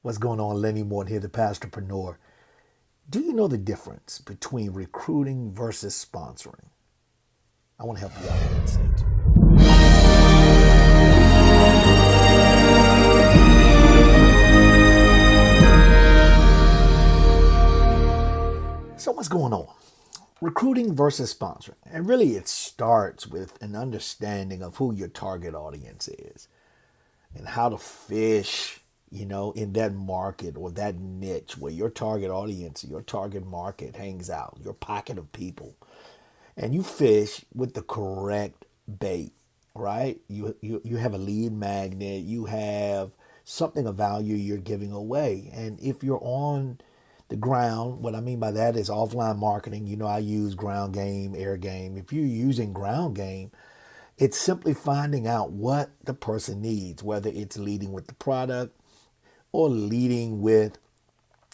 What's going on? Lenny Morton here, the Pastorpreneur. Do you know the difference between recruiting versus sponsoring? I want to help you out with that. Stay tuned. So what's going on? Recruiting versus sponsoring. And really it starts with an understanding of who your target audience is and how to fish, in that market or that niche where your target audience, your target market hangs out, your pocket of people. And you fish with the correct bait, right? You have a lead magnet, you have something of value you're giving away. And if you're on the ground, what I mean by that is offline marketing. I use ground game, air game. If you're using ground game, it's simply finding out what the person needs, whether it's leading with the product or leading with,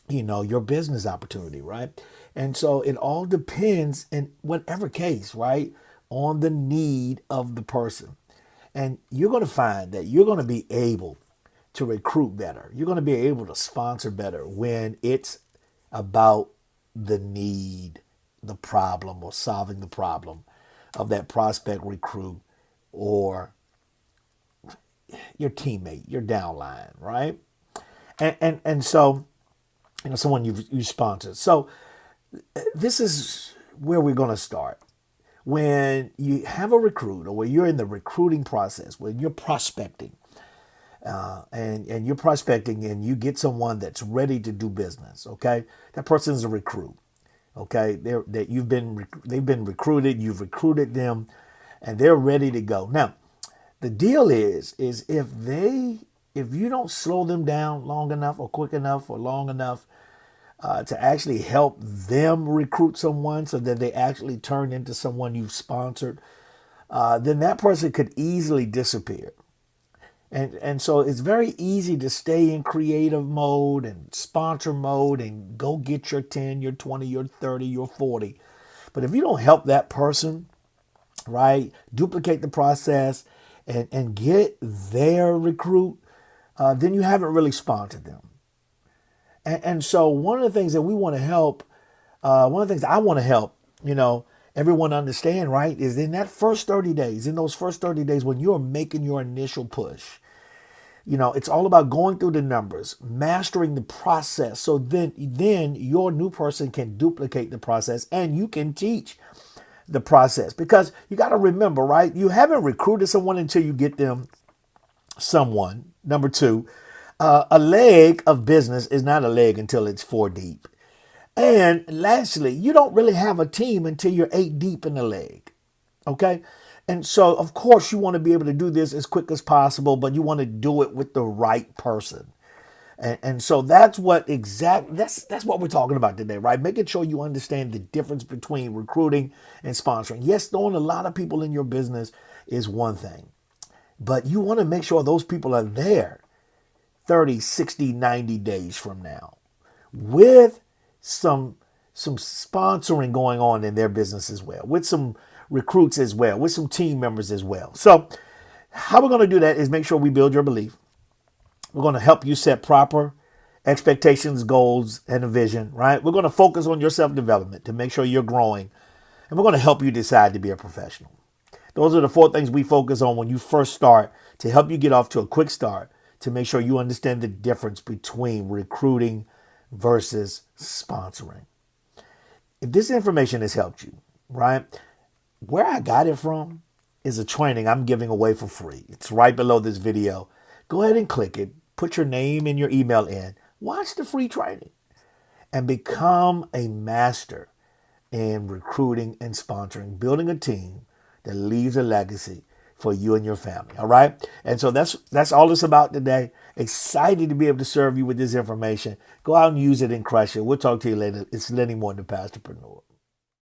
your business opportunity, right? And so it all depends in whatever case, right, on the need of the person. And you're going to find that you're going to be able to recruit better. You're going to be able to sponsor better when it's about the need, the problem, or solving the problem of that prospect, recruit, or your teammate, your downline, right? And so, someone you sponsored. So this is where we're going to start. When you have a recruit, or when you're in the recruiting process, when you're prospecting, and you're prospecting and you get someone that's ready to do business, okay? That person is a recruit, okay? They've been recruited, you've recruited them, and they're ready to go. Now, the deal is if you don't slow them down long enough or quick enough or long enough to actually help them recruit someone so that they actually turn into someone you've sponsored, then that person could easily disappear. And so it's very easy to stay in creative mode and sponsor mode and go get your 10, your 20, your 30, your 40. But if you don't help that person, right, duplicate the process and get their recruit, then you haven't really sponsored them. And so one of the things that we want to help, one of the things I want to help, everyone understand, right, is in those first 30 days when you're making your initial push, it's all about going through the numbers, mastering the process. So then your new person can duplicate the process and you can teach the process, because you got to remember, right, you haven't recruited someone until you get them someone. Number two, a leg of business is not a leg until it's 4 deep. And lastly, you don't really have a team until you're 8 deep in the leg. Okay? And so, of course, you want to be able to do this as quick as possible, but you want to do it with the right person. And so that's what we're talking about today, right? Making sure you understand the difference between recruiting and sponsoring. Yes, throwing a lot of people in your business is one thing, but you want to make sure those people are there 30, 60, 90 days from now with some sponsoring going on in their business as well, with some recruits as well, with some team members as well. So how we're going to do that is make sure we build your belief. We're going to help you set proper expectations, goals, and a vision, right? We're going to focus on your self-development to make sure you're growing. And we're going to help you decide to be a professional. Those are the 4 things we focus on when you first start to help you get off to a quick start, to make sure you understand the difference between recruiting versus sponsoring. If this information has helped you, right, where I got it from is a training I'm giving away for free. It's right below this video. Go ahead and click it. Put your name and your email in. Watch the free training and become a master in recruiting and sponsoring, building a team that leaves a legacy for you and your family. All right. And so that's all it's about today. Excited to be able to serve you with this information. Go out and use it and crush it. We'll talk to you later. It's Lenny Morton, the Pastorpreneur.